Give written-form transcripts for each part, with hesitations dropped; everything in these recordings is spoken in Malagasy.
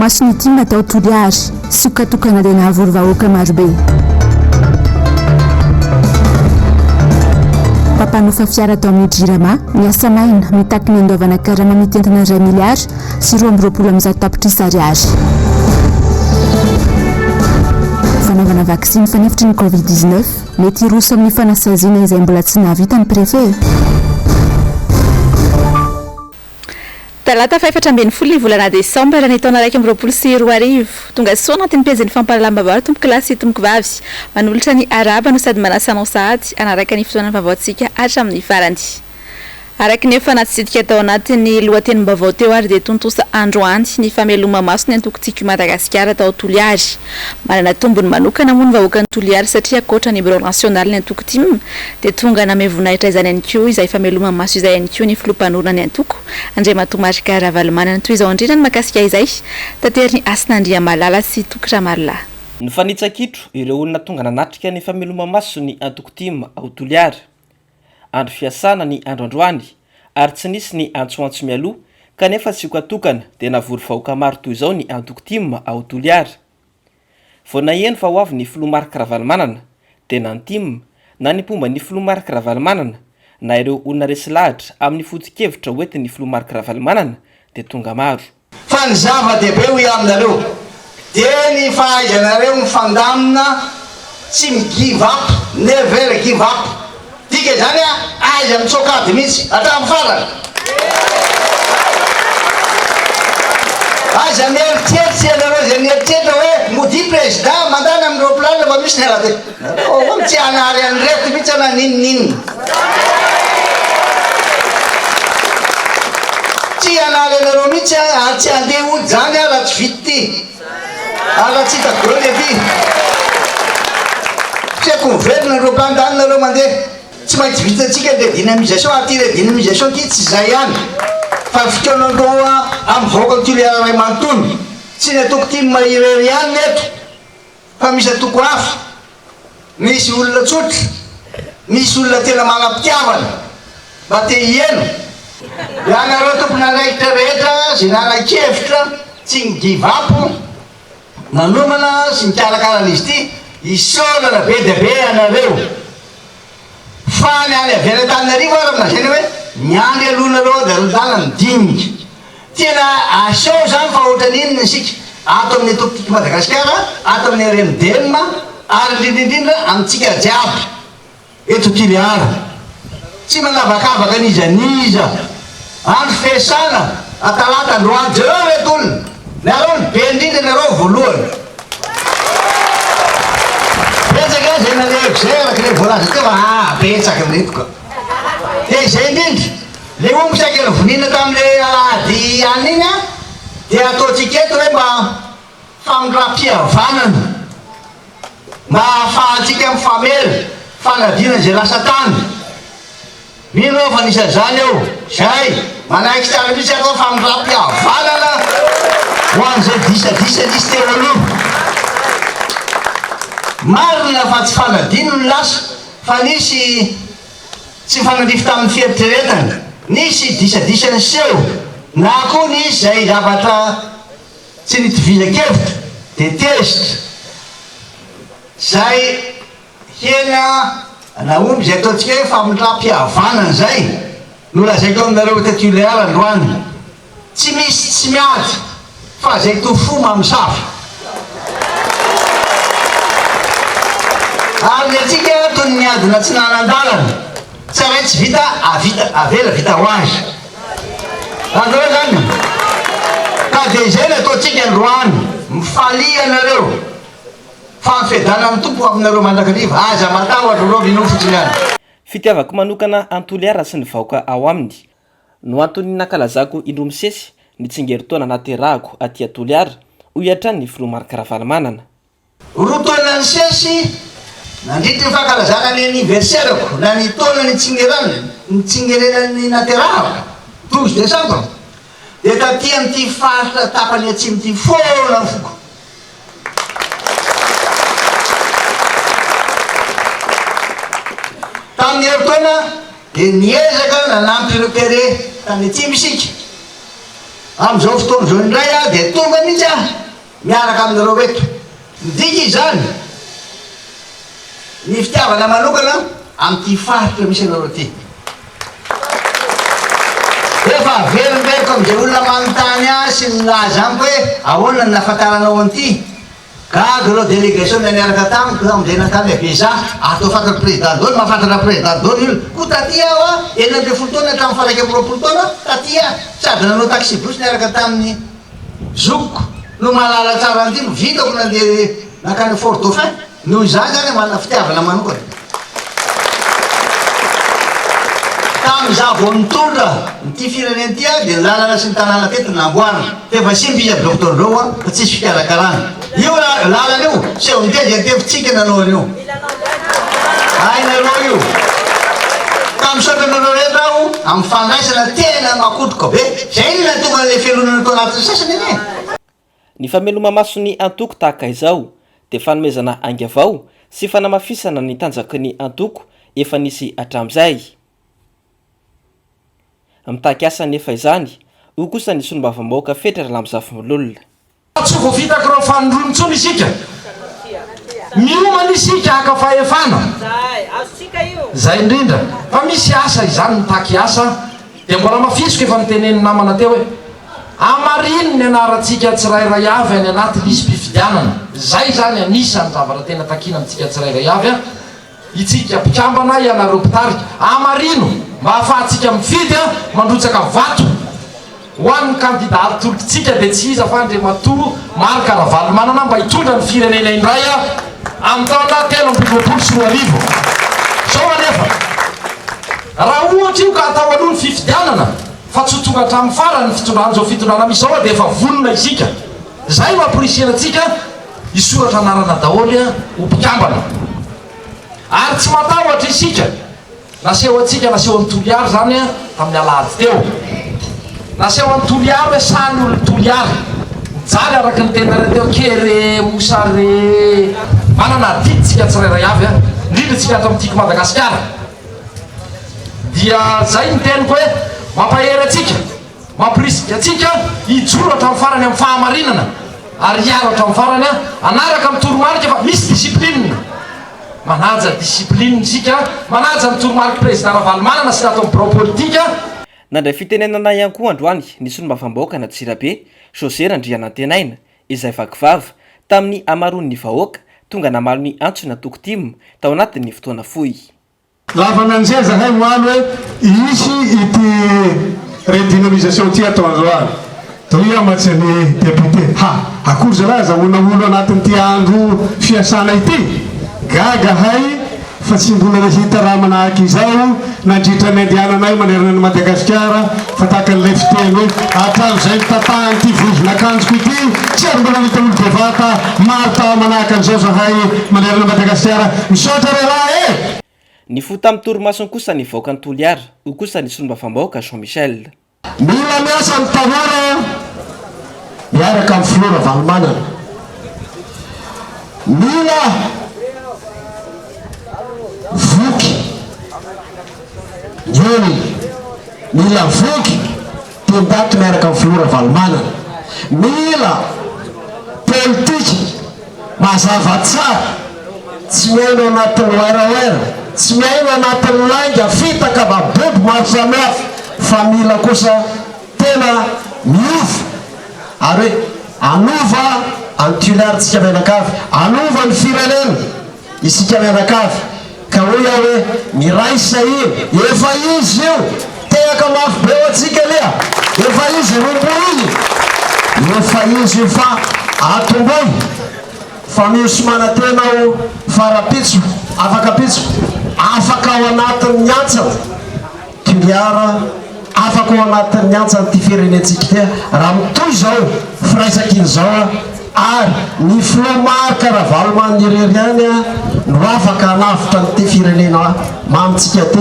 FAMELOMAMASON'NY ity natao TOLIARA sy katokana dia nahavory vahoaka marobe. Mpanofa fiara tao amin'ny jirama miasa maina mitaky ny andoavana karama mitentina 2 miliara sy 20 amin'ny tapitrisa ariary. Fanaovana vaksiny fanefitry ny COVID-19 mety hiroso amin'ny fanasaziana izay mbola tsy nahavita ny prefet. Talata 14 volana Desambra ny taona 2024 tonga soa anatin'ny pejiny fampahalalam-baovao tompoky lahy sy tompoky vavy manolotra ny araba no sady manasanao sahady anaraka ny fotoanany vaovaontsika hatramin'ny farany. Araka ny efa natsidika tao anatin'ny lohatenim-baovao teo ary dia tontosa androany ny famelomamasony antokontsika Madagasikara tao TOLIARA. Manana tombony manokana moa ny vahoaka ny TOLIARA satria ankoatra ny bureau national ny antoko tim dia tonga namevonahitra izany ihany koa izay famelomamaso izay ihany koa ny filompanorona ny antoko Andriamatomarika Ravalomanana toy izao indrindra ny makasika izay tateriny Asinandriamalala sy Tokramarla. Ny fanitsakitro ireo olona tonga nanatrika ny famelomamaso ny antoko tim ao TOLIARA. Andro fiasana ny androandroany ary tsy nisy ny antsoantso mialoha kanefa tsy katokana dia navory vahoaka maro toy izao ny antoko tim ao TOLIARA. Vao naheno fa ho avy ny filomarika Ravalomanana dia nantim na ny pomba ny filomarika Ravalomanana na ireo olona resy lahatra amin'ny foto-kevitra hoenty ny filomarika Ravalomanana dia tonga maro. Fa ny zava-dehibe ho aminareo dia ny fahaizanareo mifandamina tsy mi-give up, never give up. Dika zany aiza mitsokady mihitsy hatramin'ny farany. Aiza mieritseritsy ianareo izay mieritseritra hoe mody président mandana amin'ny roplanina fa misy ny raha dia tsy hanary an'ireto mihitsy ana ninonninona. Tsy hanary anareo mihitsy ary tsy handeha ody zany raha tsy vity ty. Raha tsy hitako le ty. Fiako miverina ny roplanina nareo mandeha. Tsy maintsy vitatsika dia dynamisation aty le dynamisation ty tsy zay ihany fa fotoanandroa amin'ny vahoaka ny TOLIARA ray manontolo tsy ny atoko tim irery ihany neto fa misy atoko hafa, misy olona tsotra, misy olona tena manam-pitiavana mba te hieno. Ianareo tompon'anaikitra rehetra zay nanakevitra tsy ny give up nanomana sy mikarakarana izy ty isaonana be dia be anareo. Fa ny any avela Antananarivo ary amin'izany hoe miandry alohanareo dia alohandana ny dinika. Tena asao zany fa ohatran'inona isika ato amin'ny tokotika Madagasikara, ato amin'ny RMDM ary indrindrindrindra amintsika jiaby eto TOLIARA. Tsy manavakavaka nizaniza andro fiasana atalata androany jereo reto olona nareo ny be indrindra nareo voalohany. Betsaka zay nalehako zay araka le voalaza teo fa betsaka amin'eto ka. Dia izay indrindra le omby saika ny vonina tamin'ile alahady any iny dia ataontsika eto hoe mba famindram-pihavanana mba ahafahantsika mifamely fanadina izay lasa tany. Mino fa nisan'izany eo zay manaiky tsara mihitsy atao famindram-pihavanana ho an'izay disadisa nisy teo aloha. Marina fa tsy fanadino ny lasa fa nisy tsy fanadify tamin'ny fieritreretana, nisy disadisany seho na koa nisy zay zavatra tsy nitovizan-kevitra dia tezitra zay hena naomby zay ataontsika hoe famindram-pihavanana zay no lazaiko aminareo te TOLIARA androany. Tsy misy tsy miady fa zay tofoma amin'ny safa. Ary ny atsika toy ny miadina tsy nanan-dalana tsy raha tsy vita avela vita ho azy. Andreo zany ka dia izay no ataontsika androany mifalia anareo fa mifedana amin'ny tompo aminareo mandrakariva aza matahotra reo lino fotsiny any. Fitiavako manokana an TOLIARA sy ny vahoaka ao aminy no antony nakalazako indroa misesy ny tsingeritaona naterahako aty TOLIARA ho hiatrany ny filomarika Ravalomanana. Roa taona ny sesy nandritra ny fankalazana ny anniversaireko na ny taona ny tsingerenany naterahako 12 Desambra dia taty amin'ity faritra tapany atsimity foana ny foko. Tamin'ny herintaona dia niezaka nanampy ireo pere tany atsimo isika am'izao fotoana zao indray a de tonga mihitsy a miaraka aminareo eto midika izy zany ny fitiavana manokana am'ty faritra misy anareo ty efa averimberiko am'izay olona manontany a sy milaza amiko hoe ahoana ny nafantaranao an'ity gaga reo délégation miaraka tamiko amizay natany aveza atao fantatra président dony mahafantatra président dony io ko taty aho a enandre fotoana hatramin'ny faraika am'roapolo taona taty a sady nanao taxi bus niaraka tamin'ny zokiko no malala tsara an'ity vitako nandeha nakany fort dauphin noho izany zany manana fitiavana manokana tam'za vo nitondra nyty fireneny ty a de lalana sy ny tanàna tety namboarina tefa simby izy aby doktorandreo a fa tsisy fikarakarana io lalana io sy eo niteza antefitsika nanao an'io ainareo io tam'sotranareo rehetra aho amin'ny fandraisana tena makotroka be zay iny natonga le fialonana tao anatin'ny sasany eny ny famelomamasony antoko tahaka izao de fanomezana angy avao sy fanamafisana ny tanjaky ny antoko efa nisy atramizay mitaky asa nefa izany io kosa ny solombavam-bahoaka fetra lamzafon'olona tsy voavitako reo fanondronontsony isika miomana isika hakafahefana zay indrindra fa misy asa izany mitaky asa de mbola mafisiko efa niteneny namana teo hoe amariny ny anarantsika tsirairay avy any anaty misy mpifidianana zay zany anisany zavatra tena takina amintsika tsirairay avy a itsika mpikambana ianareo mpitarika amarino mba ahafahantsika mifidy a mandrotsaka vato ho an'ny kandidat tolokitsika de tsy iza fa andre mato marika ravalomanana mba hitondra ny firenena indray a amin'ny taona 3 zao anefa raha ohatra io ka atao aloha ny fifidianana fa tsy tonga hatramin'ny farany fitondrana zao fitondrana misy zao de efa vonona isika zay mamporisinatsika isoratra anarana daholy a ho mpikambana ary tsy matahotra isika naseho atsika naseho an'ny toliara zany a tamin'ny alady teo naseho an'ny toliara hoe sany olo toliara mijaly araky ny tenare teo kere mosare manana diditsika tsirairay avy a indrindra tsika ato amin'tiako madagasikara dia zay ny teniko hoe mampahery atsika mampirisika atsika hijoro hatramin'ny farany amin'ny fahamarinana ary hiaro hatramin'ny farany a anaraka amin'ny toromarika fa misy discipline manaja discipline sika manaja ny toromarika président ravalomanana sy atao biro politika nandray fitenenana ihany koa androany ny solombavam-bahoaka na Tsirabe José Randrianantenaina izay vakivava tamin'ny amaron'ny vahoaka tonga namalo ny antso na tokotim tao anatin'ny fotoana fohy lava nanzay zahay moano hoe isy ity redynamisation ty atao androany to ia matsany député akory zalahy zahonaolo anatin'ity andro fiasana ity gaga hay fa tsy mbola hita raha manahaky izao nandritra ny andiananay manerana ny Madagasikara fa tahaka an'ilay fiteny hoe hatram'izay mitantany ty vozon'akanjoko ity tsy ary mbola hita olo bevata marta manahaka an'izao zahay manerana ny Madagasikara misaotra rehilahy ny fota amin'ny torimasony kosa ny vahoaka ny Toliara io kosa ny solombavam-bahoaka Jean Michel mila miasa ny tanora miaraka amin'ny filora valomanana mila voky jony mila voky tendato miaraka amin'ny filora valomanana mila politiky mazava tsara tsy miaino anatin'ny oeraoera tsy miaino anatin'ny langa fitaka babobo maro samihafa fa mila kosa tena miova ary hoe anova any Toliara tsika mianakavy anova ny firenena isika mianakavy ka hoe iaho hoe miraisa iny efa izy io tehaka mafy be ho atsika leha efa izy romboiny efa izy io fa atomboy fa miosomana tena ho farapitso afaka pitso afaka ao anatin'ny nyatsana Toliara afaka ao anatin'ny nyatsana ty firenentsika tia raha mitoy zao firaisakin' zao ary ny filomarika ravaloman'irery any a no afaka anavitra nyty firenena mamitsika ty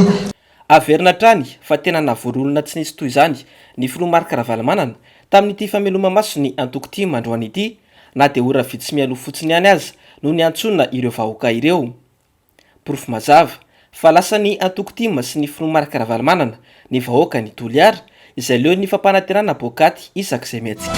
averina trany fa tena navory tsy nisy toy izany ny filomarika ravalomanana tamin'ity famelomamasony antokotimy mandroany ity na de ora vitsy mialoha fotsiny ihany aza no ny antsona ireo vahoaka ireo profo mazava fa lasa ny antokotimy sy ny filomarika ravalomanana ny vahoaka ny Toliara izay leo ny fampanantenana bokaty isak'izay miatsika.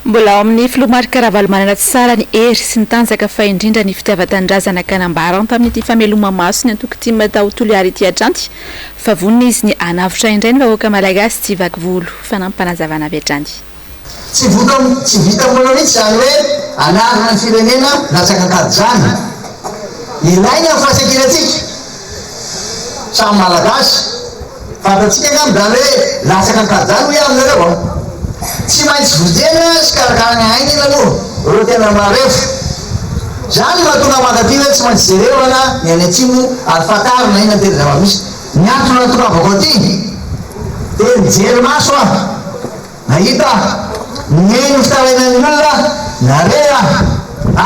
Mbola ao amin'ny filomarika ravalomanana tsara ny hery sy ny tanjaka fa indrindra ny fitiavan-tanindrazana kanambarana tamin'ity famelomamaso ny antoky-tima tao TOLIARA ity atranty fa vonona izy ny anavotra indray ny vahoaka malagasy tsy vaky volo fanampanazavana avy atranty. Tsy vita mbola mihitsy zany hoe anarana ny firenena latsaka-kady zany ilainy amin'ny fahasakirantsika samy malagasy fantatsika angamba zany hoe latsaka-kady zany hoe aminareo tsy maintsy vojena sy karakarana ainy iny aloha reo tena marefo zany mahatonga mankatina tsy maintsy jerevana ny any atsimo ary fatarina iny antely zava-misy miantona tokavako aty de mijery maso ah nahita mihaino fitarainan'ny olona narea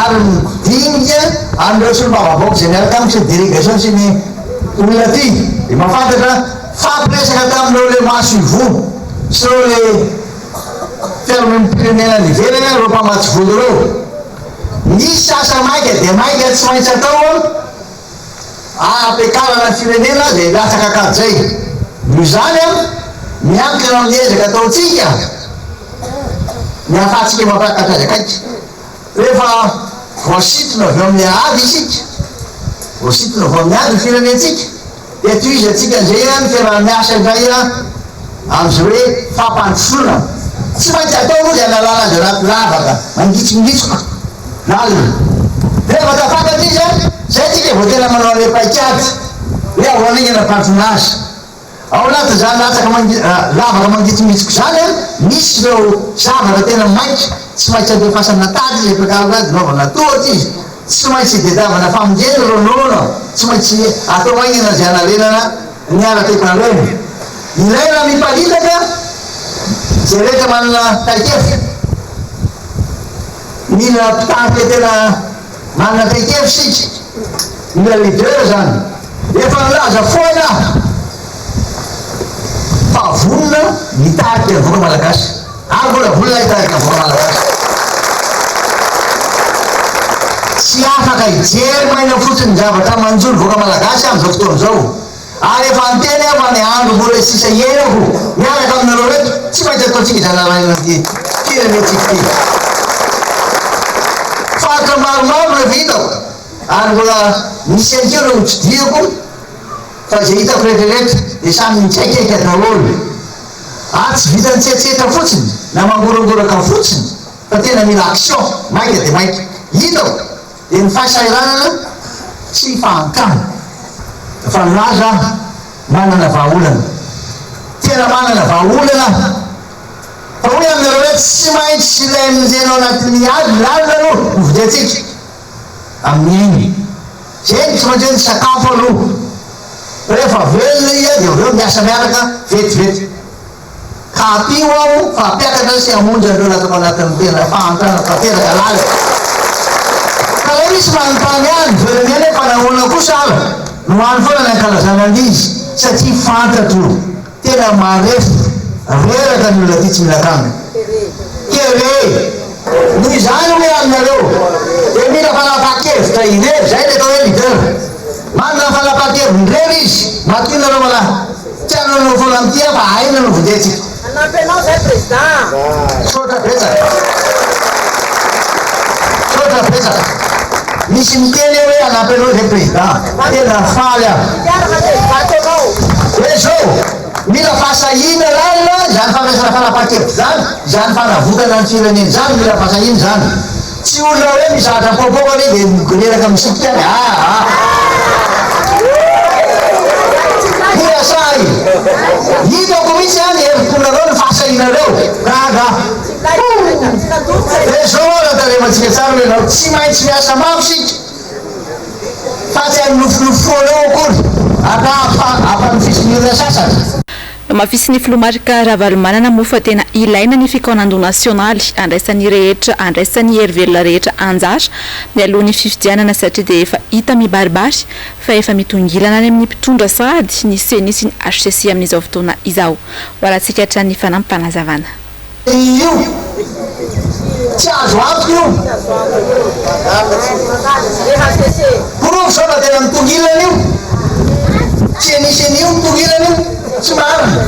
ary midinika am'ireo sy mibavavaoko zay miaraka amiko sy délégation sy ny olona ty de mahafantatra fampiresaka tamin'ireo le maso ivo sy reo le fiaromen'nypirenena nivelana reo mpamatsy volo reo misy asa maika de maika tsy maintsy atao ampiakarana ny firenena zay latsaka-kady zay no zany a miankina amin'ny ezaka ataotsika miafatsika mampakatra azy akaiky rehefa voasitona avy amin'ny ady isika voasitona avy amin'ny ady ny firenentsika de toizy atsika zay ny fiarah-miasa indray am'izay hoe fampandrosoana tsy maintsy atao moa zay analala azy anaty lavaka mangitsongitsoka lalina rehefa tafakatra izy zay tsika vo tena manao le paikady hoe ahoan'igny nampandrona azy ao anaty zany lavaka mangitsongitsoko zany misy reo zavatra tena mainky tsy maintsy andefasana tady izy ampiakarana azy naovana tohatsy izy tsy maintsy dedavana famongeny ronono tsy maintsy atao ainana zay analenana ny ara-teknalemy ilaina mipalitaka zay rehetra manana taikefy mila mpitahaka tena manana taikefy sika mila leader zany efa nilaza foana fa vonona mitahaka ny voka malagasy ary mbola volona hitahaka ny voka malagasy tsy afaka hijery maina fotsiny zavatra manjolo voka malagasy am'izao fotoana zao ary efa anteny fa ny andro mbola sisa ienako miaraka aminareo reto tsy maintsy ataotsika zany arainany firenetsika ty fatra maromaro rehefa hitako ary mbola misy ankeo reo tsidiako fa zay hitako rehetrarehetra de samy mitsaikaiky daholo tsy vitany tsetsetra fotsiny na mangorongoraka fotsiny fa tena mila action maika de maika hitako de ny fahasairanana tsy fahankana fa milaza manana vahaolana tena manana vahaolana fa hoe aminareo hoe tsy maintsy ilay mizenao anatin'ny ady lalina aloha novidiatsika amin'iny zay tsy maintsy hoe ny sakafo aloha rehefa velona ia de reo miasa miaraka vetivety ka apio aho fa ampiakatra sy amonjy andreo natako anatin'ny tena fahantrana fateraka lala ka le misy manontany any velony any fanahoana kosa ala no any foana ny ankalazana an'izy satria fantatro tena marefo reraka ny olona ty tsy mila kanga kere noho izany hoe aminareo de mila fanapa-kevitra irery zay le atao hoe leader manana fanapa-kevitra indrery izy matinareo mala tiananao foana amtia fa aina no vondetsika anampianao zay président sotra betsaka sotra betsaka misy miteny hoe anampianao zay président tena faly a hoe zao mila fasahina lalina zany fampiasana fanapa-kevitra zany zany fanavotana ny fireneny zany mila fasahina zany tsy olona hoe mizatra popokany de migoneraka misika any miasay hitako mihitsy any hevikonareo ny fahasahinareo raga e zao ratarematsika tsara lenao tsy maintsy miasa mafy sika fa tsy any nofonofo foanao akory ata ampany fisin'olona sasany mafisy ny filomarika ravalomanana mofa tena ilaina ny fikaonando nasionaly andraisan'ny rehetra andraisan'ny herivelona rehetra anjara mialohan'ny fifidianana satria dia efa hita mibaribary fa efa mitongilana any amin'ny mpitondra sady ny seny sy ny HCC amin'izao fotoana izao hoaratsika hatrany fanampanazavana io tsy azo antoka io porofo sao fa tena mitongilana io tsy anisany io mitongilana io tsy marina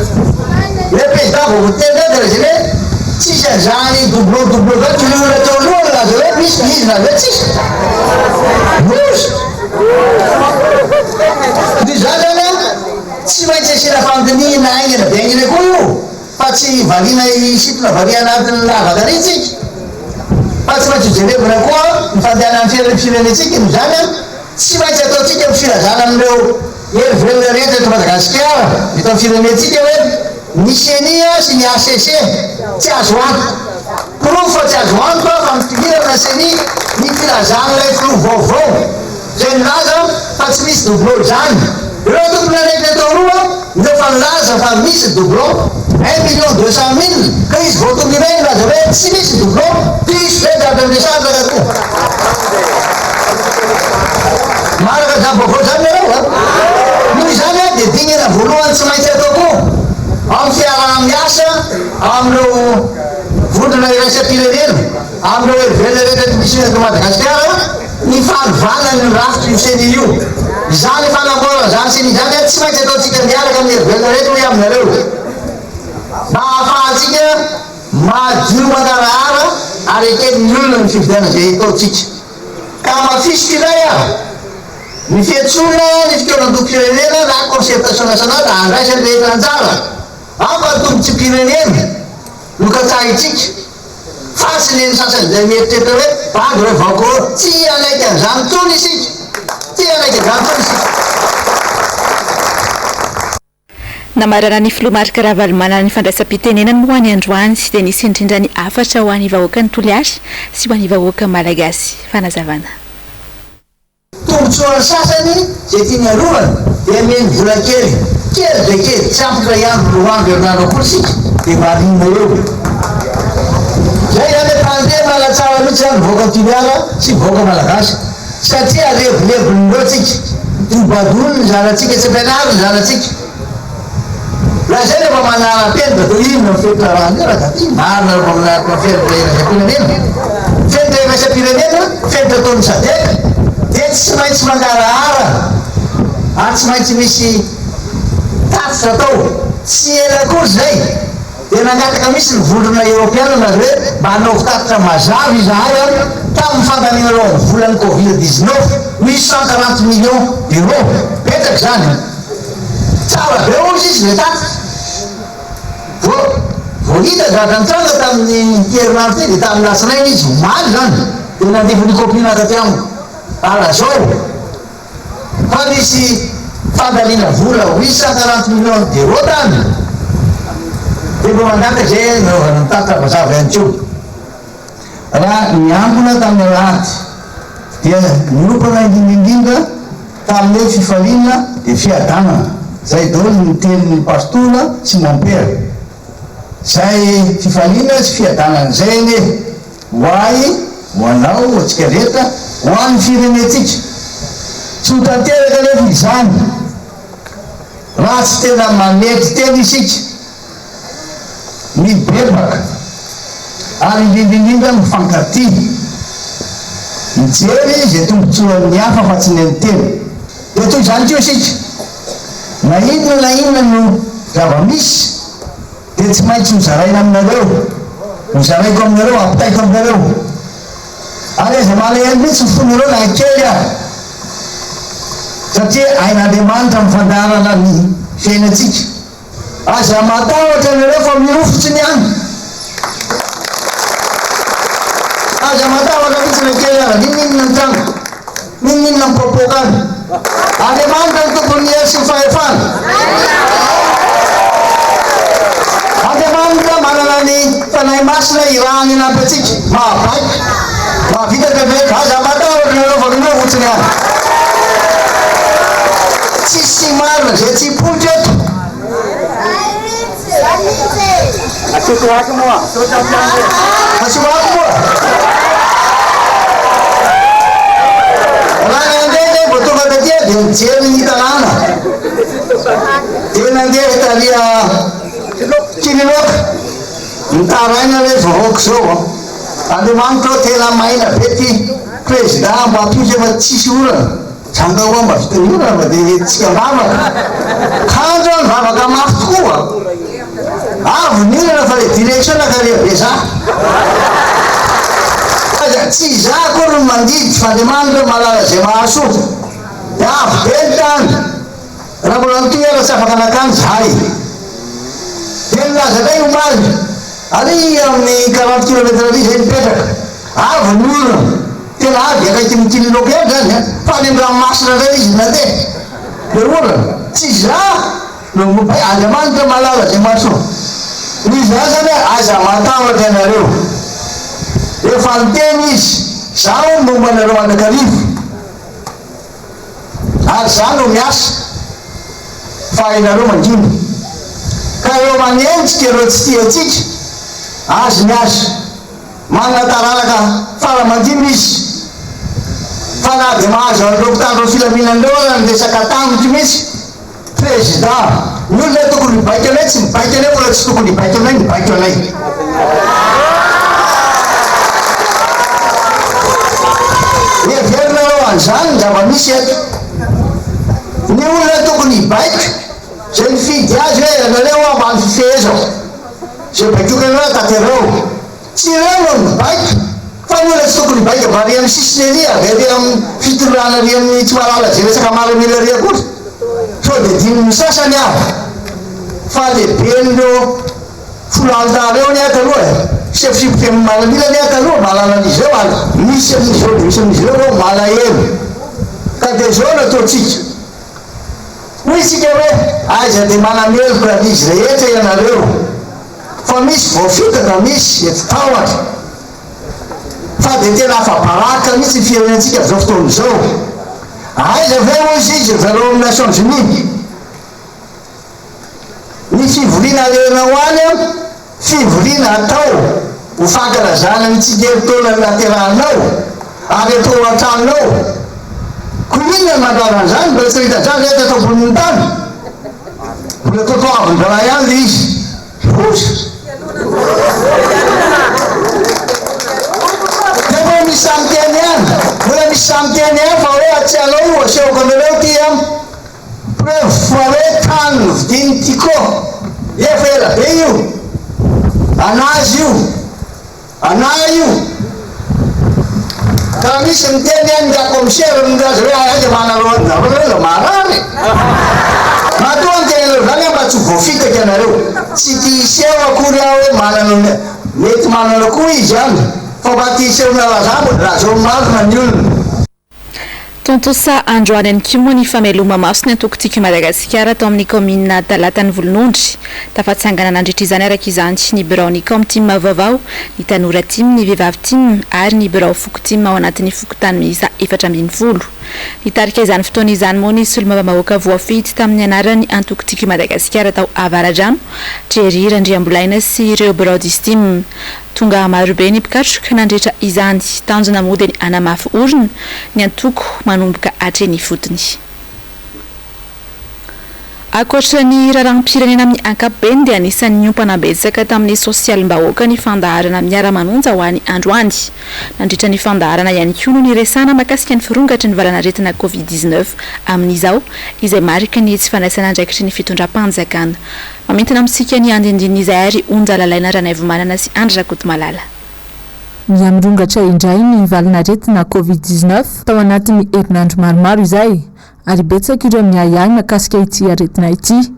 le président vovoatena de zany hoe tsisy an'izany doublon va tolona teo alohany laza hoe misy izy na hoe tsisy mosy de zany zany a tsy maintsy asina fandinihina aingana biaingina koa io fa tsy valina isitona varia anatin'ny lavaka retsika fa tsy maintsy jerevina koa mifandehanany firenetsika no zany a tsy maintsy ataotsika mifilazana amin'ireo herivelona rehetra eto Madagasikara eto amin'ny firenetsika hoe ny senia sy ny ACC tsy azo antoka porofo fa tsy azo antoka fa mitongilana seni ny filazana ilay filoha vaovao zay nilaza fa tsy misy doublon zany ireo tompona araiky atao roa ndreo fa nilaza fa misy doublon 1,200,000 ka izy voatombiray nilaza hoe tsy misy doublon diso zay datamdesandraka koa maraka zavaovao zany areo a noho izany a dia dinina voalohany tsy maintsy atao koa amin'ny fiarana miasa amin'ireo vondrona iraisam-pirenena amin'ireo herivelona rehetra misy eto Madagasikara ny fanovana ny rafitra io seny io izany fanamboarana zany seny izany a tsy maintsy ataotsika miaraka amin'ny herivelona rehetra hoe aminareo mba ahafahantsika madio manarahara ary eken'ny olona ny fividiana zay ataotsika ka mafisiky ilay a ny fiatsona ny fitoeran-dom-pirenena na concertation nationale andraisany rehetra anjara ampatombotsy pirenena no katsahitsika fasiny ny sasany zay mieritreritra hoe bady re vaoko tsy anaiky an'izany tsony isika tsy anaiky an'izany tsony isika namarana ny filomarika ravalomanana ny fandraisam-pitenenany ho any androany dia nisy indrindra ny afatra ho an'ny vahoaka ny Toliara sy ho an'ny vahoaka malagasy fanazavana tombotsoany sasany zay tiany arovany dia meny vola kely kely be kely tsy ampy ray andro roandro herinandro sika dia marinina eo zay zany tandea malatsara mihitsy zany voaka Toliara sy voaka malagasy satria alevolevonindreo tsika tobadolo ny zanatsika tsy ampianary ny zanatsika raha zay rehefa manara-peny da to ino fetlarany raha da ty marina rehefa manaraka fenitra iraisam-pirenena fenitra taony sadeka dia tsy maintsy mangarahara ary tsy maintsy misy tatitra atao tsy ela kory zay dia nangataka misy ny vondrona Europiana nazy hoe mba hanaovy tatitra mazava izahay a tamin'ny fandaminareo amin'ny volan'ny Covid-19 misy 140 millions d'euros petaka zany tsara be ozy izy le tatitra voahita gagantranga tamin'ny herinandro ty dia tamin'ny lasinainy izy omaly zany dia nandevony kopina taty amiko ala zao fa misy fandaliana vola misy 140 millions d'euros tany dia mba mangataka zay naovana mitatra mazava ihany keo raha niambona tamin'ny alahady dia niompana indrindrindrindra tamin'ny fifaliana dia fiadanana zay daoly ny telin'ny pastora sy mampera zay fifaliana sy fiadanana zay ne hoay hoanao atsika rehetra ho an'ny firenetsika tsy ho tanteraka lefa izany raha tsy tena manety tena isika mibebaka ary indrindrindrindra mifankaty mijery zay tombotsoan'ny hafa fa tsy neny tena dia toy izany teo isika na inona no zava-misy dia tsy maintsy hozaraina aminareo hozaraiko aminareo ampitaiko aminareo ary aza malahelo mihitsy mifonareo na kely ah satria ain'Andriamanitra mifandarana ny fiainatsika aza matahotra nareo fa mirofotsy ny any aza matahotra mihitsy na kely ara ninninona ny trano ninninona mipoapoaka any Andriamanitra ny tompony sy ny fahefana Andriamanitra manana ny fanahy masina irahany anampy atsika mahabaiky mahavita taveka aza matahotra nareo fa mirofotsy ny any tsisy marina zay tsy hipolitra eto Situasi semua. Masih aku semua. Orang yang dia betul kata dia ni tanah. Dia nanti tadi kini lok. Entah mana le hoax so. Ada mangkro telah main beti presiden batu je macam sura. Jangan orang batu ni orang beti sekarang apa? Kajian apa kamu tua? Ni orang faham direction nak kali biasa. Si zakur mandi pada mana malah semasuk. Ya, bentan. Rabulan tu ya rasa pakanakan saya. Bentan sedai umal. Ada yang ni kalau kilometer di sempit. Nur. Telah dia kayak cincin lokal kan? Paling ramah sekali nanti. Berapa? Si nunggu bayar ada mana malah semasuk. Ni saya ada mata orang naru. Tenis, saung membantu orang karif. Asal umias, final manjin. Kalau manjen sekiranya setiap asmias, mana taralaka, fala manjinis, fala demas, orang dokter Rosila Minandoran desa Katang Jimis, presiden. Nula tu kuli baca lagi pula tu kuli baca lagi. Dia firman orang san zaman misyat. Ni ulah tu kuni baik. Selfie dia je lewa bang fezo. Sebetul kan tak terlalu. Siapa baik? Famula tu kuni baik. Varian sisnya dia, varian fituran dia ni cuma ala. Jadi sekamar miler dia pun. So di musasanya. Fale pendo. Fulan dah leonya terus. Siap-siap malam bila dia tahu malam ni jual, misi jual malam. Kata jual tu cik. Misi kau aja di malam ni berarti saya yang lalu. Famis profit famis itu tawar. Fadil dia apa parak misi firman cik jofton so. Aja versi belum nation sini. Misi vulina dia nawannya. Fivulina tahu, ufakara zana mitiger tola lateral nau, ada tola tan nau. Kulinya madaran zan bercerita zan dia tetap buntan. Boleh tu tahu belayan lis, terus. Boleh misamtiannya, boleh acalo, saya akan melodiam. Boleh kan, dintiko, ya fela, beyu. Anayu. Kami sentian yang komser rendah saya aja mana luar, mana marah ni. Matuan jangan luar, yang baca kopi kerja naru. Siti sewa kuriawe mana luar, net mana luar kui jam. Fabati sewa nalar sabut, rasul mal manjul. Tontosa androany koa ny famelomamasony antokotiko Madagasikara tao amin'ny commune Talata ny Volonondry tafatsangana nandritra izany araka izany ny birao ny com team Vaovao ny tanora team ny vehivavy team ary ny birao foko team ao anatin'ny fokotany miisa 420 nitarika izany fotoana izany moa ny solomavamahoaka voafidy tamin'ny anarany antokotiko Madagasikara tao Avaradrano Trery Randriambolaina sy ireo birao team tonga marobe ny mpikatroka nandritra izany tanjona mody ny anamafy orina ny antoko manomboka hatreny fotony. Akoatra ny raraham-pirenena amin'ny ankapobeny dia anisan'ny ompanabetsaka tamin'ny sosialim-bahoaka ny fandaharana miara-manonja ho an'ny androany. Nandritra ny fandaharana ihany koa no niresana mahakasika ny firongatry ny valanaretina Covid-19 amin'izao izay marika ny tsy fanaisana andraikitry ny fitondram-panjakana. Mamentana amintsika ny andindin'izay ary onjalalaina Ranaivomanana sy Andrakoto Malala. Ny amrongatra indray ny valanaretina Covid-19 tao anatin'ny herinandro maromaro izay ary betsaka ireo miayany makasika ity aretina ity.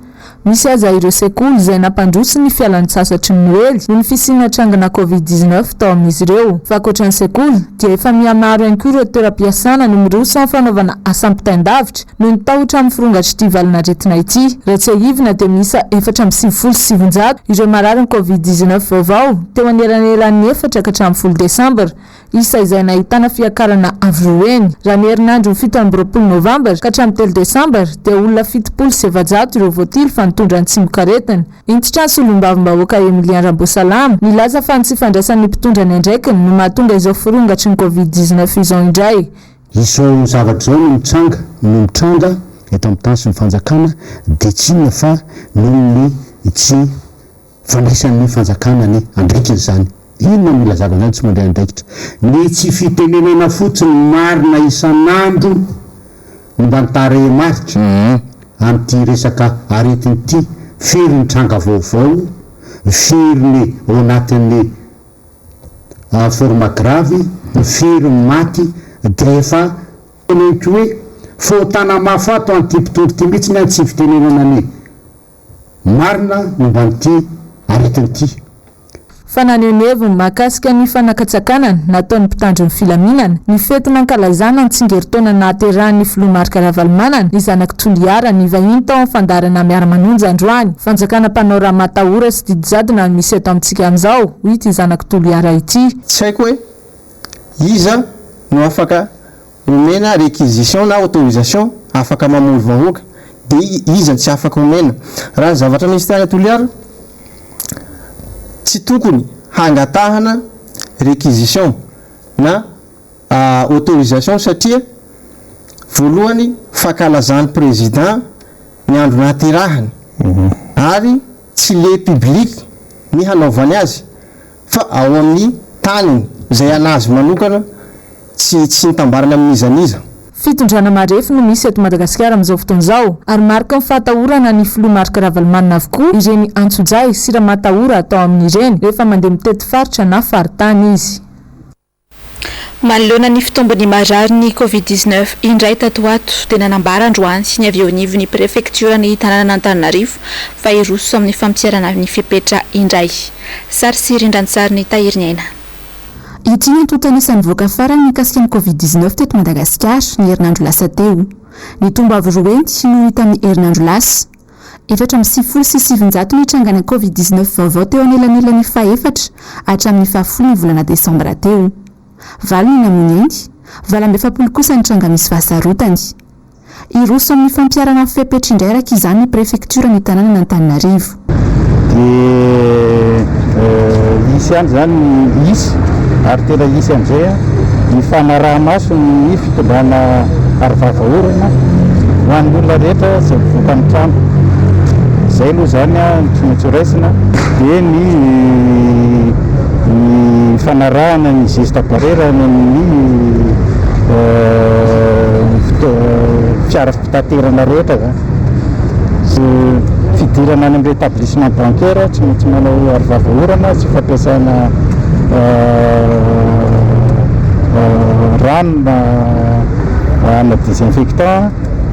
Misy aza ireo sekoly izay nampandroso ny fialan-tsasatry ny Noely noho ny fisiana trangana Covid-19 tao amin'izy ireo. Fa ankoatra ny sekoly dia efa mihamaro ihany koa ireo toeram-piasana no miroso amin'ny fanaovana asam-pitaindavitra noho ny tahotra amin'ny firongatry ity valanaretina ity. Raha tsy ahivina dia miisa 477 ireo marary ny Covid-19 vaovao teo anelan'elan'ny 4 ka hatramin'ny 10 Desambra. isa izay nahitana fiakarana avroeny raha ny herinandro 7 Novambra ka hatramin'ny 3 Desambra dia olona 700 ireo voatily fa nitondra ny tsimbokaretiny. Intitra ny solombavam-bahoaka Emiliana Rambosalama nilaza fa ny tsy fandraisan'ny mpitondra ny andraikiny no mahatonga izao firongatry ny Covid-19 izao indray. Izao zavatra izao no mitranga eto amin'ny tany sy ny fanjakana dia tsy inona fa noho ny tsy fandraisan'ny fanjakana ny andraikiny izany. Inona no ilazava izany tsy mandray andraikitra? Ny tsy fitenenana fotsiny marina isan'andro mba nitarehi-maritra amin'ity resaka aretin'ity firy ny tranga vaovao, firy ny ao anatin'ny forma grave, firy ny maty dia efa nety hoe fotana mafato an'ity mpitondro ty mihitsy ny tsy fitenenana ny marina momba n'ity aretin'ity. Fananeneviny mahakasika ny fanakatsakanana nataon'ny mpitandro ny filaminana ny fety nankalazana ny tsingeritaona nahaterahan'ny filoha Marc Ravalomanana ny zanaky TOLIARA ny vahiny tao amin'ny fandarana miara-manonja androany. Fanjakana mpanao raha matahora sy didy jadona no misy eto amintsika amin'izao ho ity zanaky TOLIARA ity. Tsy haiko hoe iza no afaka omena réquisition na autorisation afaka mamory vahoaka dia iza tsy afaka omena. Raha ny zavatra misy tany TOLIARA tsy tokony hangatahana réquisition na autorisation satria voalohany fankalazan'ny président ny andro nahaterahany ary tsy le public ny hanaovany azy fa ao amin'ny taniny izay anazy manokana tsy nitambarana amin'izaniza. Fitondrana marefo no misy eto Madagasikara amin'izao fotoan'izao ary marika ny fahatahorana ny filoha Marc Ravalomanana avokoa ireny antsojay sy raha matahora atao amin'ireny rehefa mandeha mitety faritra na faritany izy. Manoloana ny fitombony marary ny Covid-19 indray tatoato dia nanambara androany sy ny avy eo anivon'ny prefektura ny tanàna Antananarivo fa hiroso amin'ny fampiarana ny fepetra indray. Sary sy rindran-tsary ny Tahiriny Aina. Ity ny antotan'isan'ny voaka farany mikasika ny Covid-19 teto Madagasikara ny herinandro lasa teo. Ny tombo avy roenty no hita amin'ny herinandro lasa. 770 ny trangana Covid-19 vaovao teo anelanelan'ny faha-efatra hatramin'ny faha-10 volana Desambra teo. 9 ny namonendy, 27 kosa ny tranga misy fahasarotany. Iroso amin'ny fampiarana fepetra indray araka izany ny prefektura ny tanàna Antananarivo. Isy andro zany isy ary tena isy amin'izay ny fanaraha-maso ny fitondrana arivava-orana ho an'ny olona rehetra izay mivoaka ny trano. Izay aloha zany tsoraisina dia ny fanarahana ny geste barrière ny fiara fitaterana rehetra zany. Fidirana any amin'ny établissement bancaire tsy maintsy manao arivava-orana sy fampiasana rano na désinfectant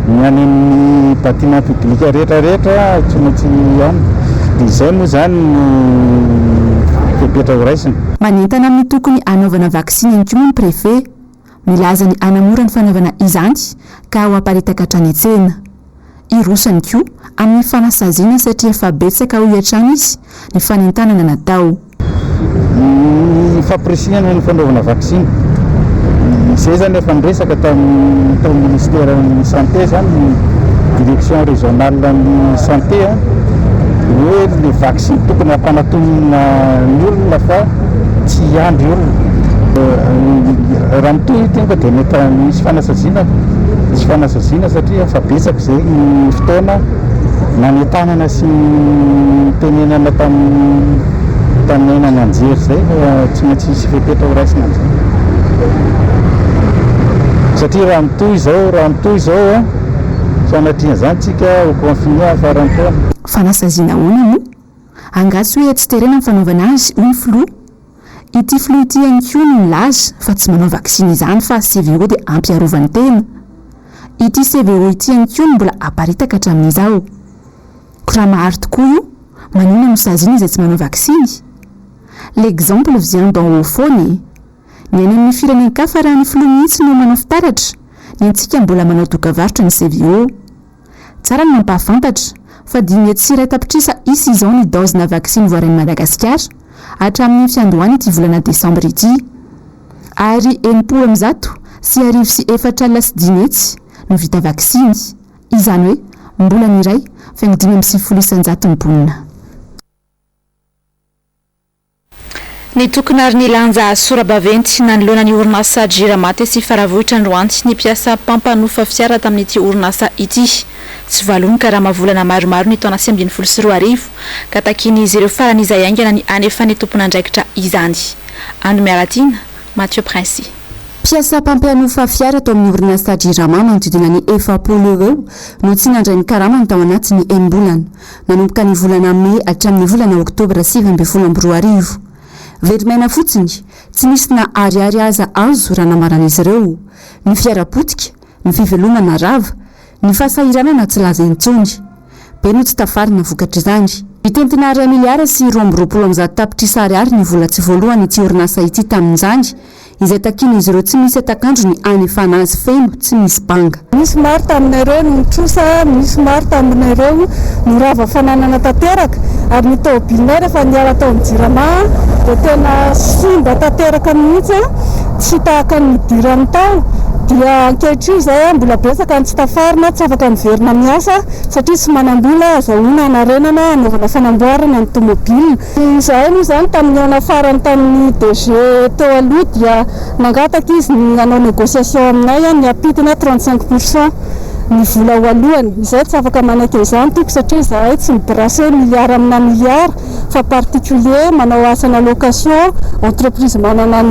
ny any amin'ny bâtiment public rehetrarehetra tsy maintsy any. Dia izay moa zany no fepetra ho raisina. Manentana amin'ny tokony anaovana vaksiny ihany koa ny préfet milaza ny anamora ny fanaovana izany ka ho aparitaka hatrany an-tsena. Irosany koa amin'ny fanasaziana satria efa betsaka ho hiatrany izy ny fanentanana natao. Ny fampirisihana ny fanaovana vaksiny izay zany efa niresaka tao ministère ny santé zany direction régionale ny santé hoe le vaksiny tokony hampanatona ny olona fa tsy hiandry olona. Raha mitohy tenga dia mety misy fanasaziana satria fa betsaka izay ny fotoana nanentanana sy tenenana tamin'ny ainana anjery izay tsy maintsy hisy fepetra ho raisina amin'izay. Satria raha mitohy izao sanatria zany tsika ho confiné afarany taona. Fanasaziana hoana moa angatsy hoe tsy terena ny fanaovana azy hoy ny filoha. Ity filoha ity ihany koa no milaza fa tsy manao vaksiny izany fa CVO dia ampiarovany tena. Ity CVO ity ihany koa no mbola aparitaka hatramin'izao. Raha mahary tokoa io manina no saziana izay tsy manao vaksiny. L'exemple vient d'en haut foany. Ny any amin'ny firenenkafa raha ny filoha mihitsy no manao fitaratra ny antsika mbola manao dokavarotra ny CVO. Tsara ny mampahafantatra fa 10 iray tapitrisa isy izao ny dose na vaksiny voarain'i Madagasikara hatramin'ny fiandohany ity volana Desambra ity. ary 80 sy 4 no vita vaksiny izany hoe mbolany iray faingo 5 mponina. Ny tokony ary ny lanja sorabaventy nanoloana ny orinasa Jiramaty sy Faravohitra Androany ny mpiasa pampanofa fiara tamin'ity orinasa ity. Tsy valony karama volana maromaro ny taona 2022 ka takin'izy ireo farany izay aingana ny anefa ny tompon'andraikitra izany. Andro miaratina Mathieu Prince. Mpiasa pampanofa fiara tao amin'ny orinasa Jirama manodidina ny 400 eo no tsy nandray ny karama ny tao anatin'ny embolana nanomboka ny volana May hatramin'ny volana Oktobra 2022. Verimaina fotsiny tsy nisy na ariary aza azo raha namaran'izy ireo ny fiarapotika ny fivelomana rava ny fahasahiranana tsy laza intsony be no tsy tafarina vokatra izany. Mitentina 2 miliara sy 220 tapitra ariary ny vola tsy voalohany ity orinasa ity tamin'izany izay takin'izy ireo tsy misy atakandro ny anefana azy feno tsy misy banga. Misy maro taminareo ny trosa, misy maro taminareo ny rava fananana tanteraka ary ny tomobilinay rehefa niala tao amin'ny Jirama dia tena simba tanteraka mihitsy tsy tahaka ny dirany tao dia ankehitriny izay mbola betsaka ny tsy tafarina tsy afaka miverina miasa satria tsy manam-bola azahoana anarenana anaovana fanamboarana ny tomobilina. Izahay moa izany tamin'ny ona farany tamin'ny DG teo aloha dia nangataka izy ny nanao négociation aminay ny ampidina 35% ny vola ho alohany. Izay tsy afaka manaiky izany toko satria izahay tsy mibrase miliara amina miliara fa particulier manao asana location entreprise manana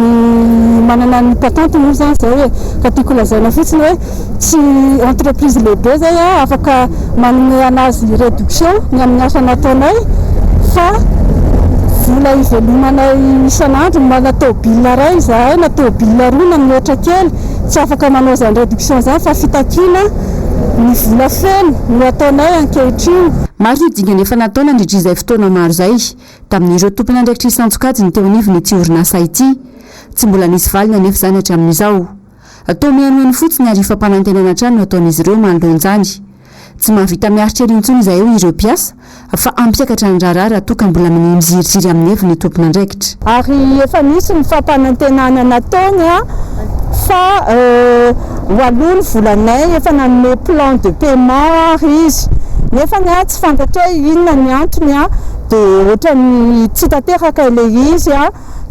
ny patente moa izany izay hoe ka tiako lazaina fotsiny hoe tsy entreprise lehibe zay afaka manome anazy réduction ny amin'ny asa nataonay fa vola ivelomanay isan'andro mana tomobilina ray izahay na tomobilina roa na mihoatra kely tsy afaka manao zany réduction zany fa fitakina ny vola feno no ataonay ankehitriny. Maro ny dingana efa nataona ndrindra izay fotoana maro izay tamin'ireo tompony andraikitra isan-tsokajiny teo anivony ity orinasa ity tsy mbola nisy valiny anefa izany hatramin'izao. Atao mianoany fotsiny ary fampanantenana trano ataon'izy ireo manoloan'izany. Tsy mahavita miaritra ery intsony izay eo ireo mpiasa fa ampiakatra ny raharaha toka mbola amin'ny miziriziry amin'ny heviny tompony andraikitra. Ary efa misy ny fampanantenana nataony fa hoalony volanay efa nanome plan de paiement ary izy nefa ny tsy fantatra inona ny antony dia ohatra ny tsy tanteraka ilay izy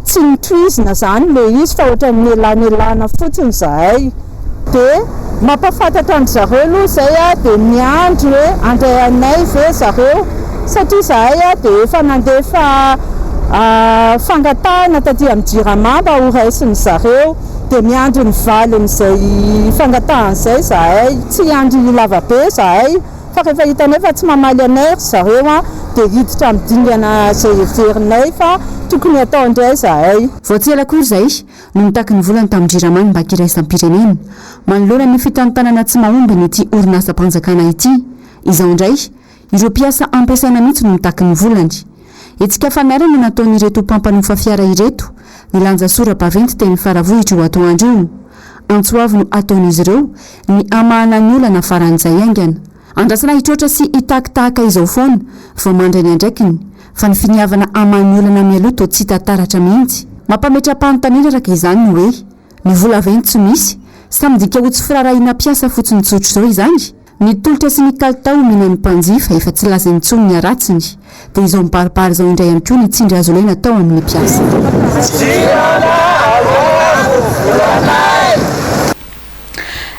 tsy nitohizina zany ilay izy fa ohatra ny elanelana fotsiny zahay dia mampafantatra any zareo aloha izay dia miandry hoe andray anay ve zareo satria zahay dia efa nandefa fangatahana taty amin'ny Jirama mba ho raisiny zareo dia miandry ny valin'izay fangatahana zahay tsy andry lavabe zahay fa rehefa hitanefa tsy mamaly anay zareo dia hiditra midingana izay heverinay fa tokony atao indray zahay. Voatsela kory izay no mitaky ny volany tamin'ny Jirama mba kiraisampirenena manoloana ny fitantanana tsy mahomby nyity orinasa-panjakana ity. Izao indray ireo mpiasa ampiasaina mihitsy no mitaky ny volany. Etsika fanarana nataon'ireto pampanofa fiara ireto ny lanja sora-baventy teny Faravohitra ho atoandro io. Antsoavy no ataon'izy ireo ny amahana ny olana faran'izay aingana. Andrasana hitroatra sy hitakitahaka izao foana vao mandray ny andraikiny fa ny finiavana amahany olana mialoha toa tsy tantaratra mihitsy. Mampametra-panontaniana araka izany no hoe ny vola venty tsy misy samy dika ho tsy firarahina mpiasa fotsiny tsotro izao izany. Ny tolotra sy ny kalitao minan'ny mpanjifa efa tsy laza intsony ny aratsiny dia izao mibaribary izao indray ihany koa ny tsindry azo ilaina tao amin'ny mpiasa.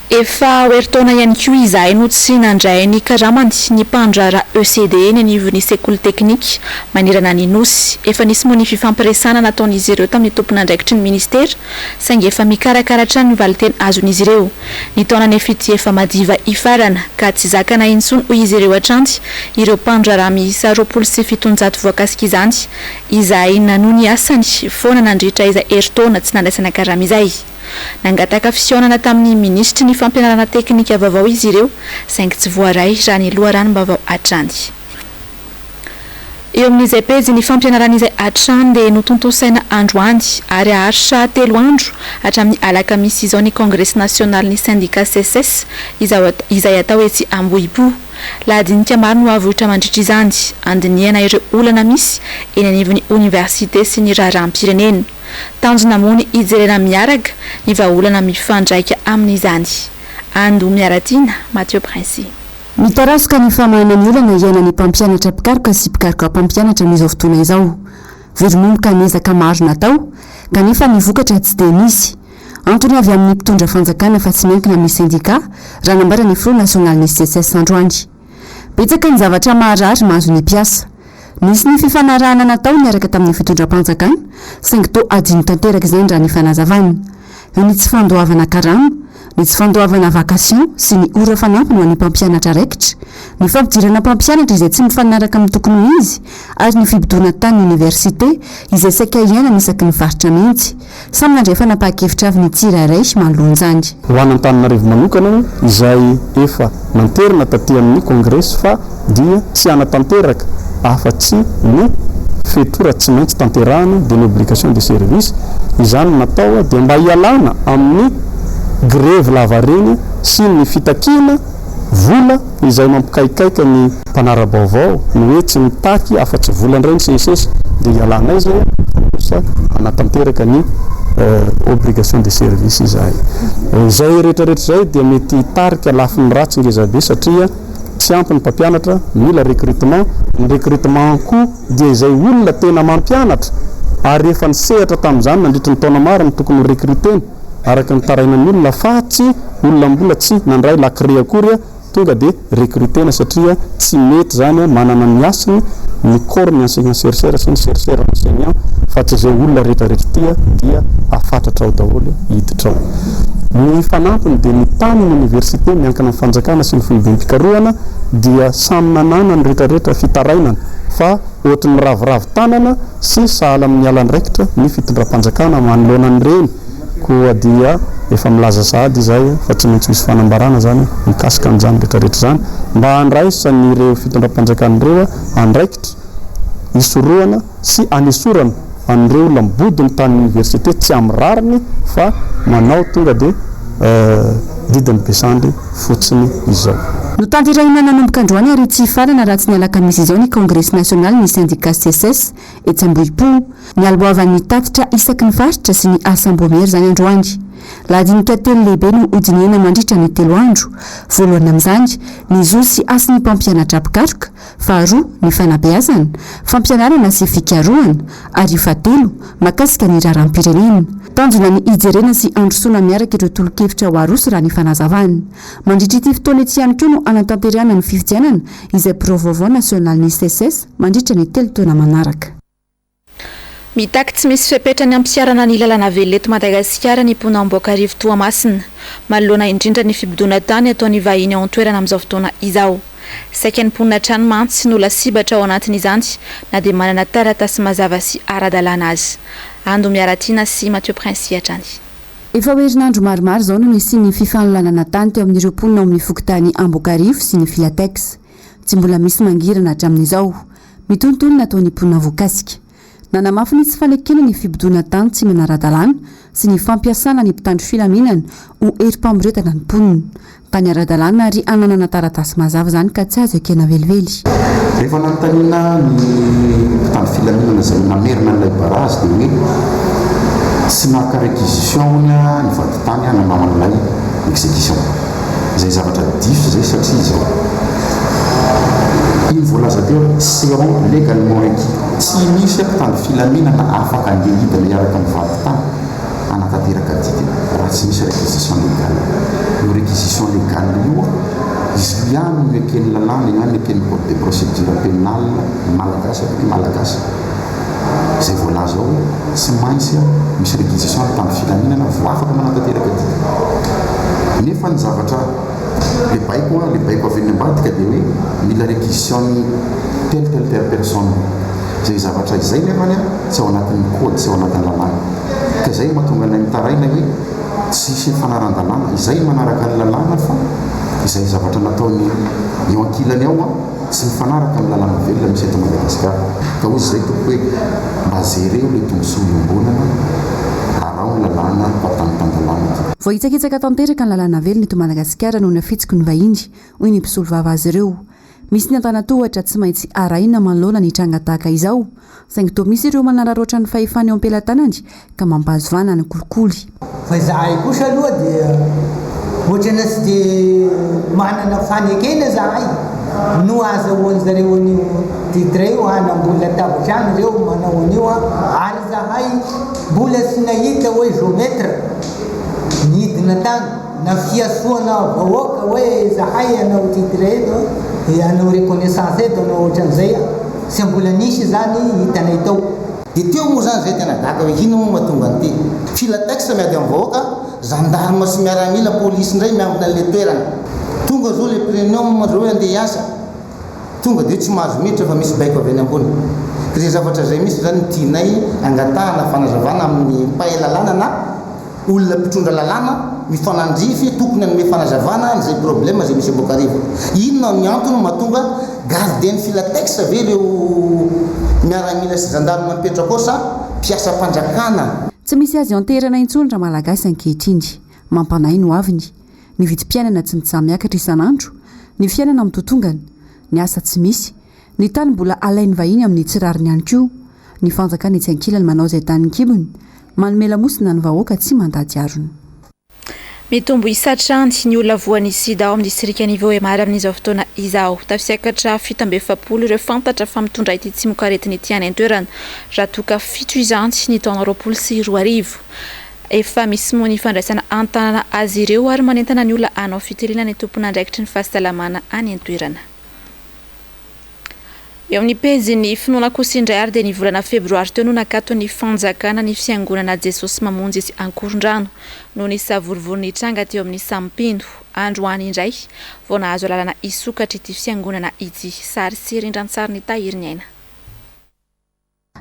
Efa oertaona ihany koa izahay no tsy nandray ny karamany ny mpandrara ECD ny anivon'ny sekoly teknika manirana ny nosy. Efa nisy moa ny fifampiresana nataon'izy ireo tamin'ny tompon'andraikitry ny ministera saingy efa mikarakara ny valiteny azon'izy ireo. Ny taona nefity efa madiva ifarana ka tsy zakana intsony hoy izy ireo atranty ireo mpandrara miisa 27 voakasika izany izahay nanohy ny asany foana nandritra izay eritaona tsy nandraisana karama izay. Nangataka fisionana tamin'ny ministry ny fampianarana teknika vaovao izy ireo saingy tsy voaray raha ny loharano vaovao atrany. Eo amin'izay pejy ny fampianaran'izay atrany dia notontosaina androany ary aharitra 3 andro hatramin'ny alakamisy izao ny congrès national ny syndicat CSS izay atao etsy Amboibo. Lahadinika maro no avohitra mandritra izany andiniana ireo olana misy eny anivon'ny université sy ny raharam-pirenena. tanjona mony ijerena miaraka ny vahaolana mifandraika amin'izany. Ando miaratina Mathieu Prince. Mitarasoka ny famahana ny olana iainany mpampianatra pikaroka sy pikaroka mpampianatra amin'izao fotoana izao. Veromonoka nezaka maro natao kanefa ny vokatra tsy dia nisy. Antony avy amin'ny mpitondra fanjakana fa tsy miankina amin'ny sindika raha nambara ny Front National ny CSS androany. Betsaka ny zavatra maharary mahazo ny mpiasa. Nisy ny fifanarahana natao niaraka tamin'ny fitondram-panjakana saingy toa adino tanteraka izay raha ny fanazavana. Eo ny tsy fandoavana karama, ny tsy fandoavana vacation sy ny ora fanampiny ho an'ny mpampianatra raikitra, ny fampidirana mpampianatra izay tsy mifanaraka amin'ny tokony ho izy ary ny fibodona tany université izay saika iainana isaky ny faritra mihitsy. Samy nandray fanapahakevitra avy ny tsirairay manoloan'izany. Ho an'Antananarivo manokana izay efa nanterina taty amin'ny congrès fa dia tsy anatanteraka afa-tsy ny fetora tsy maintsy tanterahana de l'obligation de service izany natao dia mba hialana amin'ny grève lavareny sy ny fitakina vola izay mampikaikaika ny mpanara-baovao ny hoe tsy mitaky afa-tsy vola ndray ny CSS dia hialana izay sa anatanteraka ny obligation de service izay rehetrarehetra zay dia mety hitarika lafin'ny ratsy ngezabe satria tsy ampy ny mpampianatra mila recrutement, ny recrutement koa dia izay olona tena mampianatra ary efa nisehatra tamin'izany nandritra ny taona maro ny tokony recruteny araka ny tarainan'ny olona fa tsy olona mbola tsy nandray lakre akory tonga dia recrutena satria tsy mety zany manana ny asiny ny corps ny enseignant chercheur sy ny chercheur enseignant fa tsy izay olona rehetrarehetra tia dia afatatra ao daholo hiditra ao. Ny fanampiny dia ny tany ny université miankina amin'ny fanjakana sy ny foloben'mpikarohana dia samy manana ny rehetrarehetra fitarainana fa ohatry ny ravoravo tanana sy sahala amin'ny alandraikitra ny fitondram-panjakana manoloana ny reny koa dia efa milaza sahady izay fa tsy maintsy misy fanambarana zany mikasika an'izany rehetrarehetra zany mba handraisany ireo fitondram-panjakana ireo andraikitra isorohana sy anesorana an'ireo olona mibody ny tany université tsy amin'ny rariny fa manao tonga dia didiny besandry fotsiny izao. No tanterahina nanomboka androany ary tsy farana raha tsy nialaka misy izao ny congrès national ny syndicat CSS etsy Ambohipo ny aloavan'ny tatitra isaky ny faritra sy ny assemblée zany androany. Ladinika telo lehibe no hodiniana mandritra ny 3 andro. Voalohany amin'izany ny zo sy asy ny mpampianatra pikaroka, faharoa ny fanabeazana, fampianarana sy fikarohana ary fahatelo makasika ny raharam-pirenena. Tanjona ny ijerena sy androsoana miaraka ireo tolo-kevitra ho arosy raha ny fanazavana. Mandritra ity fotoana ety ihany koa no anatanterahana ny fifidianana izay Vaovao national ny CSS mandritra ny 3 taona manaraka. Mitaky tsy misy fepetrany ampiarana ny lalana velona eto Madagasikara ny mpona Amboakarivo Toamasina manoloana indrindra ny fibodona tany ataon'ny vahiny ao an-toerana amin'izao fotoana izao. Saika ny mponina tranomantsy sy nola sibatra ao anatin'izany na dia manana taratasy mazava sy ara-dalàna azy. Ando miaratina sy Mathieu Prince hatrany. Efa herinandro maromaro zao no nisy ny fifanololana tany teo amin'ireo mponina ao amin'ny fokontany Ambokarivo sy ny Filatex. Tsy mbola misy mangirana hatramin'izao. Mitontolo nataon'ny mponina voakasika. Nanamafy ny tsy falekena ny fibodona tany tsy manara-dalàna sy ny fampiasana ny mpitandro filaminana ho erim-pamoretana ny mponina. Tany ara-dalàna ary ananana taratasy mazava zany ka tsy azo ekena velively. Rehefa nanontaniana ny mpitandro filaminana izay namerina n'ilay barazy dia hoe tsy naka réquisition ny vaditany hanamamana ilay exécution. Izay zavatra dify zay satria izao iny voalaza teo seront légalement requis. Tsy misy mpitandro filaminana afaka andeha hidina hiaraka amin'ny vaditany anatanteraka didy raha tsy misy réquisition légale. Io réquisition légale io izy ihany no ekeny lalàna ihany ekeny code de procédure pénale malagasy apiky malagasy izay voalaza ao tsy maintsy misy réquisition mpitandro filaminana vo afaka manatanteraka didy. Nefa ny zavatra le baiko avy any ambadika dia hoe mila réquisition telle personne. Zay zavatra izay nefany tsy ao anatin'ny code tsy ao anatin'ny lalàna ka izay mahatonga ny mitaraina hoe tsisy fanaran-dalàna izay manaraka ny lalàna fa izay zavatra nataony eo ankilany ao tsy mifanaraka amin'ny lalàna velona misy eto Madagasikara ka ozy izay toko hoe mba zereo le tombosoa iombonana arao ny lalàna mpatanitandalàna. Voahitsakitsaka tanteraka ny lalàna velona eto Madagasikara noho ny afitsiko ny vahiny hoy ny mpisolo vava azy ireo. misy ny antanatohatra tsy maintsy araina manoloana ny tranga tahaka izao saingy toa misy ireo manararoatra ny fahefany eo am-pelatanany ka mampazovana ny kolikoly fa zahay kosa aloha dia ohatrana tsy dia manana fanekena zahay no azahoany zareo an'io titre io hanambola tabatrano reo manao an'io ary zahay mbola sy nahita hoe géomètre nidina tany na fiasoana vahoaka hoe zahay anao titre eto anao reconnaissance eto anao ohatran'izay sy mbola nisy zany hitanay tao dia teo moa zany zay tena daka hoe hina moa mahatonga an'ity filatexe miady amin'ny vahoaka gendarme sy miaramila polisy indray miambina le toerana tonga zao le prénom andreo hoe andeha hiasa tonga dia tsy mahazo miditra fa misy baiko avy any ambony ka zay zavatra zay misy zany tianay angatahana fanazavana amin'ny mpahay lalàna na olona mpitondra lalàna mifanandrify tokony anome fanazavana n'izay problème zay misy Amboakarivo inona ny antony mahatonga gardienne filatexe ve ireo miaramila sy gendarme mipetraka ao sa mpiasa mpanjakana tsy misy azy anterana intsony raha malagasy ankehitriny mampanay no aviny ny vidim-piainana tsy mitsamiakatra isan'andro ny fiainana mitotongany ny asa tsy misy ny tany mbola alainy vahiny amin'ny tsirariny ihany koa ny fanjakana etsy ankilany manao izay tany kibony manome lamosina ny vahoaka tsy mandady arony mitombo isatrandy ny olona voan'ny sida ao amin'ny distrika niveau emary amin'izao fotoana izao tafisiakatra 770 ireo fantatra fa mitondra ity tsy mokaretina ity any an-toerana raha toka 7 izantsy ny taona 24 efa misy moa ny fandraisana antanana azy ireo ary manentana ny olona anao fitiliana ny tompona andraikitry ny fahasalamana any an-toerana eo amin'ny pejy ny finoana kosa indray ary dia ny volana febroary teo no nakato ny fanjakana ny fiangonana Jesosy mamonjy sy ankorondrano no ny savorivory ny tranga teo amin'ny Sampindo androany indray vao nahazo lalana isokatra ity fiangonana ity sary sy rindran-tsary ny tahiry ny aina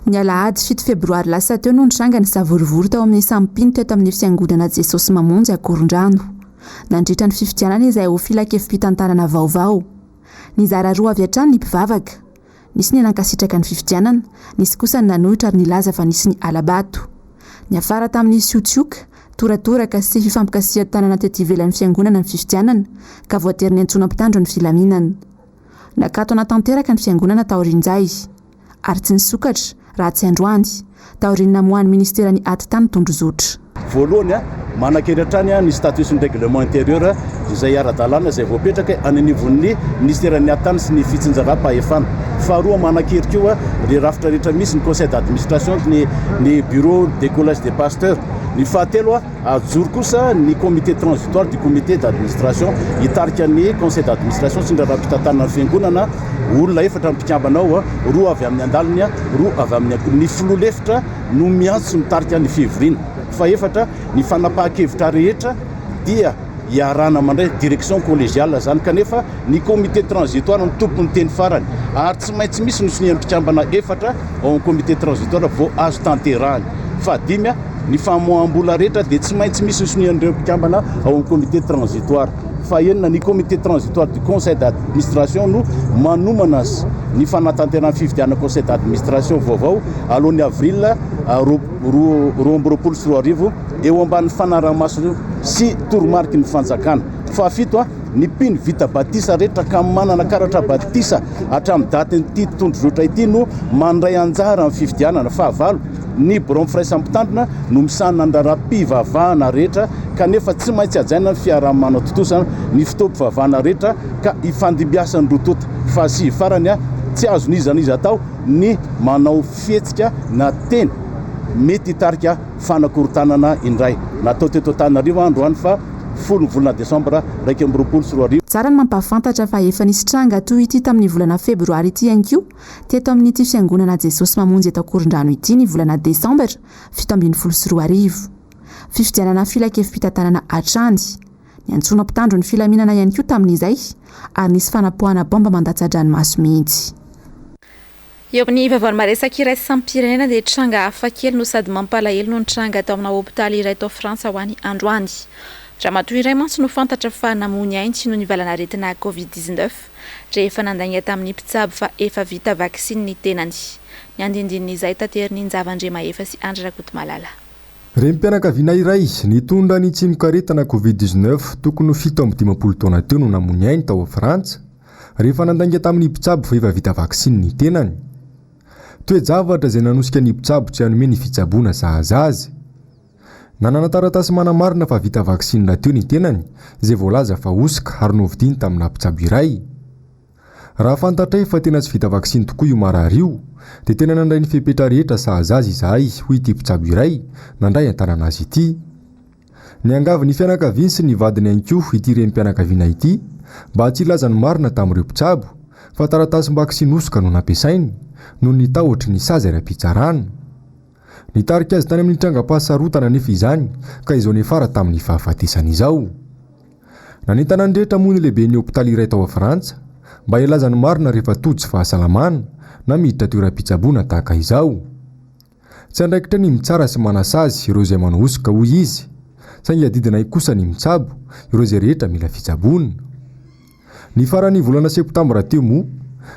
ny alahady 7 febroary lasa teo no ny tranga ny savorivory tao amin'ny Sampindo teto amin'ny fiangonana Jesosy mamonjy ankorondrano nandritra ny fifidianana izay ho filakefim-pitantarana vaovao ny zara roa avy hatrany ny mpivavaka nisy ny nankasitraka ny fifidianana nisy kosa ny nanohitra ary nilaza fa nisy ny alabato ny afara tamin'ny siotsioka toratoraka sy fifampikasihan-tanana tety ivelan'ny fiangonana ny fifidianana ka voatery ny antsoina mpitandro ny filaminana nakato anatanteraka ny fiangonana taorinjay ary tsy nisokatra raha tsy androany taorinina moan'ny ministerany atitany tondrozotra voalohany manan-keratrany ny statut ny règlement intérieur izay ara-dalàna izay voapetraka ananivon'ny ministerany atany sy ny fitsinjaram-pahefana faharoa manan-kery koa le rafitra rehetra misy ny conseil d'administration ny bureau des collèges des pasteurs ny fahatelo ajoro kosa ny comité transitoire du comité d'administration hitarika ny conseil d'administration sy ny raha-pitantanana fiangonana olona efatra mpikambanao roa avy amin'ny andaliny roa avy amin'ny ny filolefitra no miantso mitarika ny fivoriana fa efatra ny fanapahan-kevitra rehetra dia iarana mandray direction collégiale zany kanefa ny comité transitoire ny tompony teny farany ary tsy maintsy misy ny sonian'ny mpikambana efatra ao amin'ny comité transitoire vao azo tanterahany fa dimy ny famoaham-bola rehetra dia tsy maintsy misy ny sonian'ireo mpikambana ao amin'ny comité transitoire fa enina ny comité transitoire du conseil d'administration no manomana azy ny fanatanterana fifidiana conseil d'administration vaovao alohan'ny avril 2024 eo amban'ny fanarahamaso sy toromarika ny fanjakana fahafito ny mpino vita batisa rehetra ka manana karatra batisa hatramin'ny datynyity tondrozotra ity no mandray anjara amin'ny fifidianana fahavalo ny bron fray sampitandrina no misanina andara-pivavahana rehetra kanefa tsy maintsy ajaina ny fiaraha-manao tontosana ny fitoam-pivavahana rehetra ka ifandimbiasany rotota fa sy farany tsy azo nizaniza tao ny manao fihetsika na teny mety hitarika fanakorontanana indray natao teto Antananarivo androany fa 10 volana Desambra 2024 tsara ny mampahafantatra fa efa nisy tranga toy ity tamin'ny volana febroary ity anko teto amin'ity fiangonana Jesosy mamonjy eto Ankorondrano ity ny volana Desambra 2024 fifidianana filakefim-pitantanana atrandy ny antsoina mpitandro ny filaminana ihany koa tamin'izay ary nisy fanapohana bomba mandatsa-dranomaso mihitsy eo amin'ny vavahany maresaka iray sampirenena dia tranga hafakely no sady mampalahelo no ny tranga tao amina hôpitaly iray tao Frantsa ho any androany raha matoa iray mantsy no fantatra fa namony aintsy no ny valanaretina Covid-19 rehefa nandainga tamin'ny mpitsabo fa efa vita vaksiny ny tenany ny andindin'izay tateriny Njavandrema efa sy Andrarakoto Malala Rem-pianakaviana iray nitondra ny tsimokaretana Covid-19 tokony 7 taona teo no namony ainy tao Frantsa rehefa nandainga tamin'ny mpitsabo fa efa vita vaksiny ny tenany. Toe-javatra izay nanosika ny mpitsabo tsy hanome ny fitsaboana sahazazy. Nanana taratasy manamarina fa vita vaksiny teo ny tenany izay voalaza fa osika ary novidiny tamina mpitsabo iray. Raha fantatray fa tena tsy vita vaksiny tokoa io marary io, dia tena nandray ny fepetra rehetra sahazazy izahay hoy ity mpitsabo iray nandray an-tanana azy ity. Niangavy ny fianakaviany sy ny vadiny ihany koa ity renim-pianakaviana ity mba tsy ilazany marina tamin'ireo mpitsabo fa taratasy vaksiny osika no nampiasainy noho ny tahotra ny sazy ara-pitsarana. Nitarika azy tany amin'ny trangam-pahasarotana nefa izany ka izao nefara tamin'ny fahafatesany izao. Nanentana ny rehetra moa ny lehibe ny hopitaly iray tao a Frantsa mba ilazany marina rehefa tody sy fahasalamana na miditra toeram-pitsaboana tahaka izao. Tsy andraikitra ny mitsara sy manasazy ireo izay manao osika hoy izy, saingy adidina kosa ny mitsabo ireo izay rehetra mila fitsaboana. Ny faran'ny volana septambra teo moa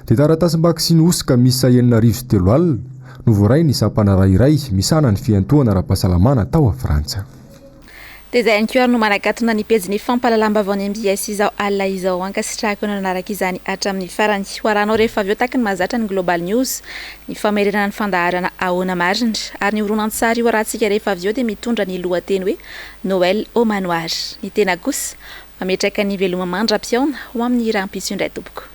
dia taratasy vaksiny osika misy 903 alina no voaray ny sampana iray misana ny fiantohana ara-pahasalamana tao a Frantsa. Dia izay ihany koa ary no manakatona ny pejy ny fampahalalam-baovao ny MBS izao alina izao ankasitrahako no nanaraka izany hatramin'ny farany. Hoaranao rehefa avy eo taky ny mahazatra ny Global News, ny famerenana ny fandaharana ahoana marina ary ny horonan-tsary io arahantsika rehefa avy eo dia mitondra ny lohateny hoe Noël au manoir. Ny tena kosa mametraka ny veloma mandra-piaona ho amin'ny rampitso indray tompoko.